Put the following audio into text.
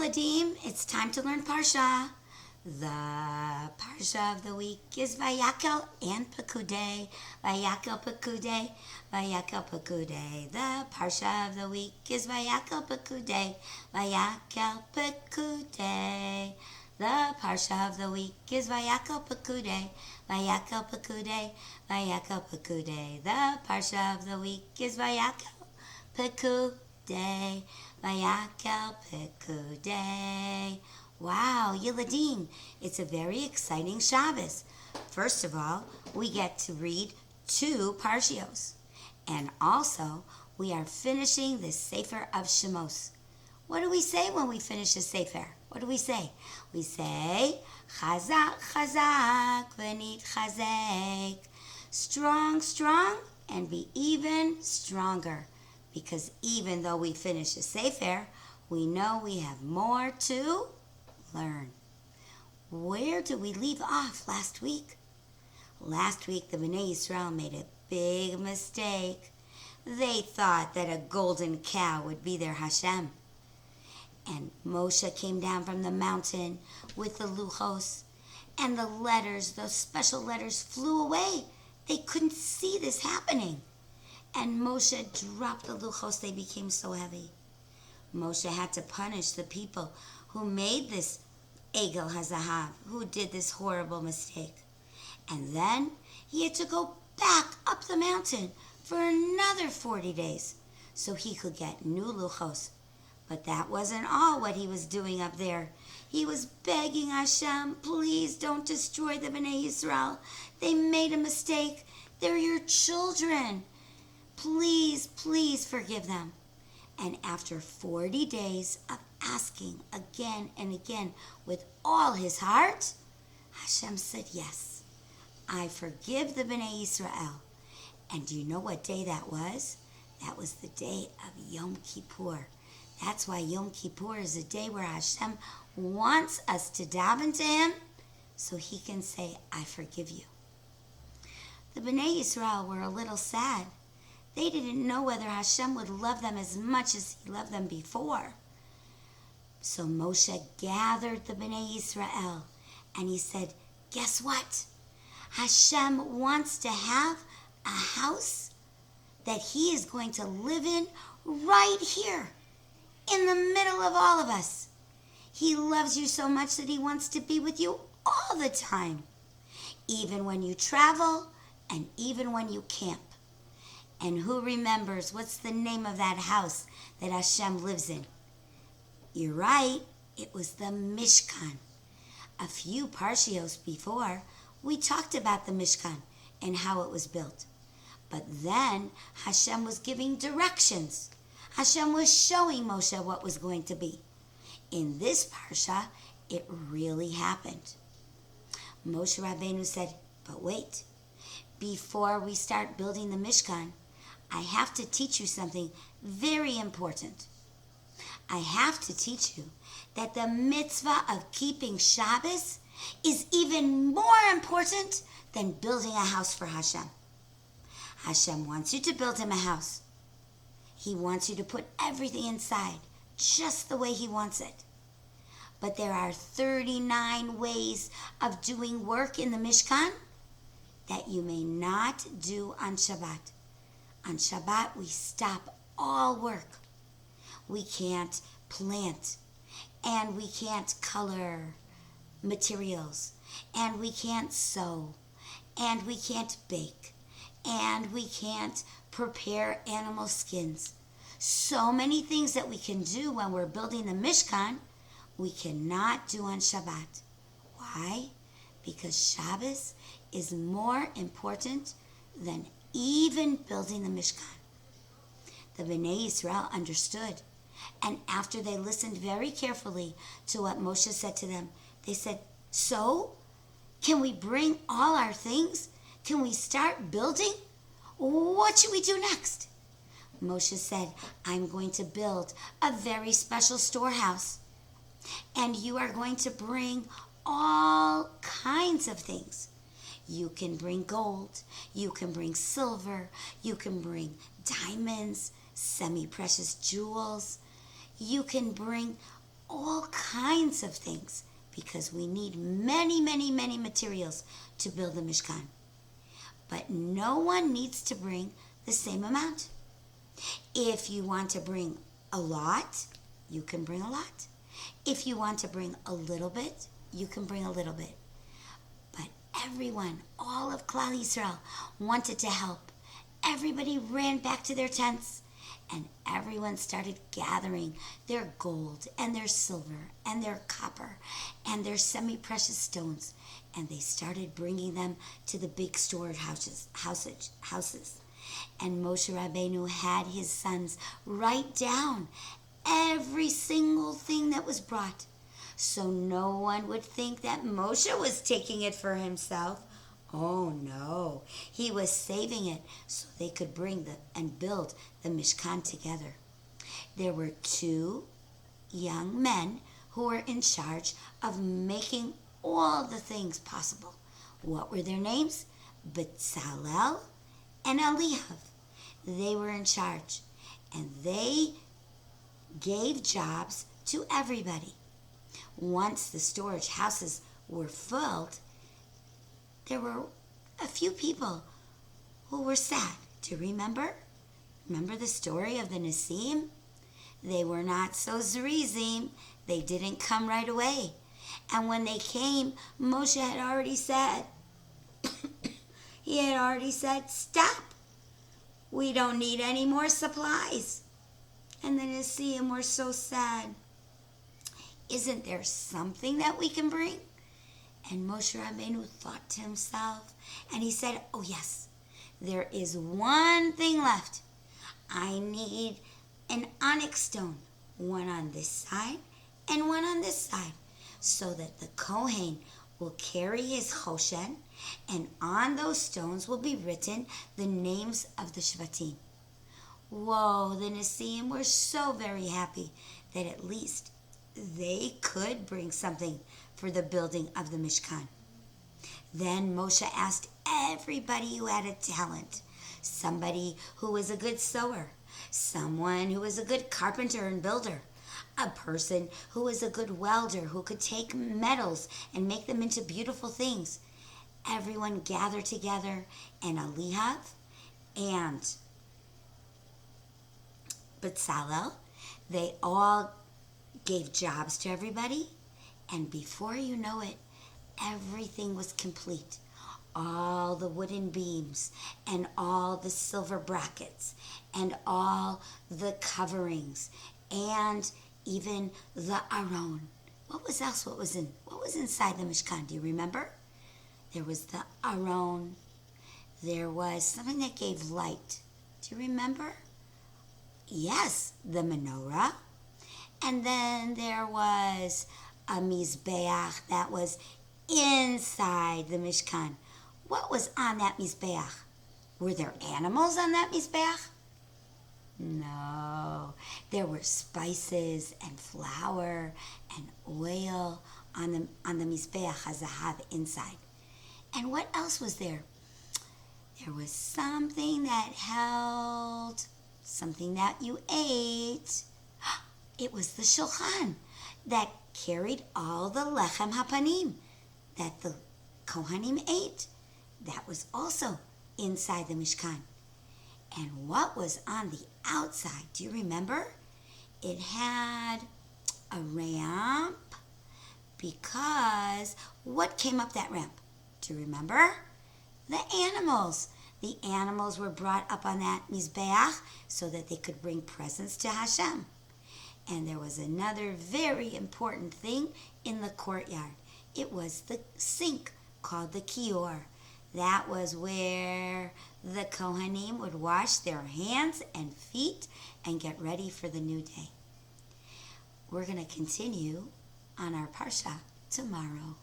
Yeladim, it's time to learn Parsha. The Parsha of the week is Vayakail and Pikudai. Vayakail Pikudai, Vayakail Pikudai. The Parsha of the week is Vayakail Pikudai, Vayakail Pikudai. The Parsha of the week is Vayakail Pikudai, Vayakail Pikudai, Vayakail Pikudai. The Parsha of the week is Vayakail Pikudai, Vayakail Pikudai. Wow, Yeladim, it's a very exciting Shabbos. First of all, we get to read 2 Parshios. And also, we are finishing the Sefer of Shemos. What do we say when we finish a Sefer? What do we say? We say, Chazak, Chazak, v'nit chazek. Strong, strong, and be even stronger. Because even though we finish a Sefer, we know we have more to learn. Where did we leave off last week? Last week, the Bnei Yisrael made a big mistake. They thought that a golden cow would be their Hashem. And Moshe came down from the mountain with the luchos, and the letters, those special letters, flew away. They couldn't see this happening. And Moshe dropped the luchos. They became so heavy. Moshe had to punish the people who made this Egel HaZahav, who did this horrible mistake. And then he had to go back up the mountain for another 40 days so he could get new luchos. But that wasn't all what he was doing up there. He was begging Hashem, please don't destroy the Bnei Yisrael. They made a mistake. They're your children. Please, please forgive them. And after 40 days of asking again and again with all his heart, Hashem said, yes, I forgive the Bnei Yisrael. And do you know what day that was? That was the day of Yom Kippur. That's why Yom Kippur is a day where Hashem wants us to daven to Him so He can say, I forgive you. The Bnei Yisrael were a little sad. They didn't know whether Hashem would love them as much as He loved them before. So Moshe gathered the Bnei Yisrael and he said, guess what? Hashem wants to have a house that He is going to live in right here, in the middle of all of us. He loves you so much that He wants to be with you all the time, even when you travel and even when you camp. And who remembers what's the name of that house that Hashem lives in? You're right, it was the Mishkan. A few Parshios before, we talked about the Mishkan and how it was built. But then Hashem was giving directions. Hashem was showing Moshe what was going to be. In this Parsha, it really happened. Moshe Rabbeinu said, but wait, before we start building the Mishkan, I have to teach you something very important. I have to teach you that the mitzvah of keeping Shabbos is even more important than building a house for Hashem. Hashem wants you to build Him a house. He wants you to put everything inside just the way He wants it. But there are 39 ways of doing work in the Mishkan that you may not do on Shabbat. On Shabbat, we stop all work. We can't plant, and we can't color materials, and we can't sew, and we can't bake, and we can't prepare animal skins. So many things that we can do when we're building the Mishkan, we cannot do on Shabbat. Why? Because Shabbos is more important than even building the Mishkan. The Bnei Yisrael understood, and after they listened very carefully to what Moshe said to them, they said, so? Can we bring all our things? Can we start building? What should we do next? Moshe said, I'm going to build a very special storehouse, and you are going to bring all kinds of things. You can bring gold, you can bring silver, you can bring diamonds, semi-precious jewels. You can bring all kinds of things because we need many, many, many materials to build the Mishkan. But no one needs to bring the same amount. If you want to bring a lot, you can bring a lot. If you want to bring a little bit, you can bring a little bit. But everyone, all of Klal Yisrael, wanted to help. Everybody ran back to their tents, and everyone started gathering their gold and their silver and their copper and their semi-precious stones, and they started bringing them to the big storage houses. And Moshe Rabbeinu had his sons write down every single thing that was brought, so no one would think that Moshe was taking it for himself. Oh no, he was saving it so they could bring and build the Mishkan together. There were 2 young men who were in charge of making all the things possible. What were their names? Bezalel and Eliav. They were in charge, and they gave jobs to everybody. Once the storage houses were filled, there were a few people who were sad. Do you remember? Remember the story of the Nesim? They were not so zrizim. They didn't come right away. And when they came, Moshe had already said, stop. We don't need any more supplies. And the Nesim were so sad. Isn't there something that we can bring? And Moshe Rabbeinu thought to himself, and he said, oh yes, there is one thing left. I need an onyx stone, one on this side and one on this side, so that the Kohen will carry his choshen, and on those stones will be written the names of the Shvatim. Whoa, the Nesim were so very happy that at least they could bring something for the building of the Mishkan. Then Moshe asked everybody who had a talent, somebody who was a good sewer, someone who was a good carpenter and builder, a person who was a good welder who could take metals and make them into beautiful things. Everyone gathered together, and Eliav and Bezalel, they all gave jobs to everybody, and before you know it, everything was complete. All the wooden beams and all the silver brackets and all the coverings and even the aron. What was inside the Mishkan? Do you remember? There was the aron. There was something that gave light. Do you remember? Yes, the menorah. And then there was a mizbeach that was inside the Mishkan. What was on that mizbeach? Were there animals on that mizbeach? No. There were spices and flour and oil on the mizbeach hazahav inside. And what else was there? There was something that held something that you ate. It was the shulchan that carried all the lechem hapanim that the Kohanim ate. That was also inside the Mishkan. And what was on the outside? Do you remember? It had a ramp, because what came up that ramp? Do you remember? The animals. The animals were brought up on that mizbeach so that they could bring presents to Hashem. And there was another very important thing in the courtyard. It was the sink called the kior. That was where the Kohanim would wash their hands and feet and get ready for the new day. We're going to continue on our Parsha tomorrow.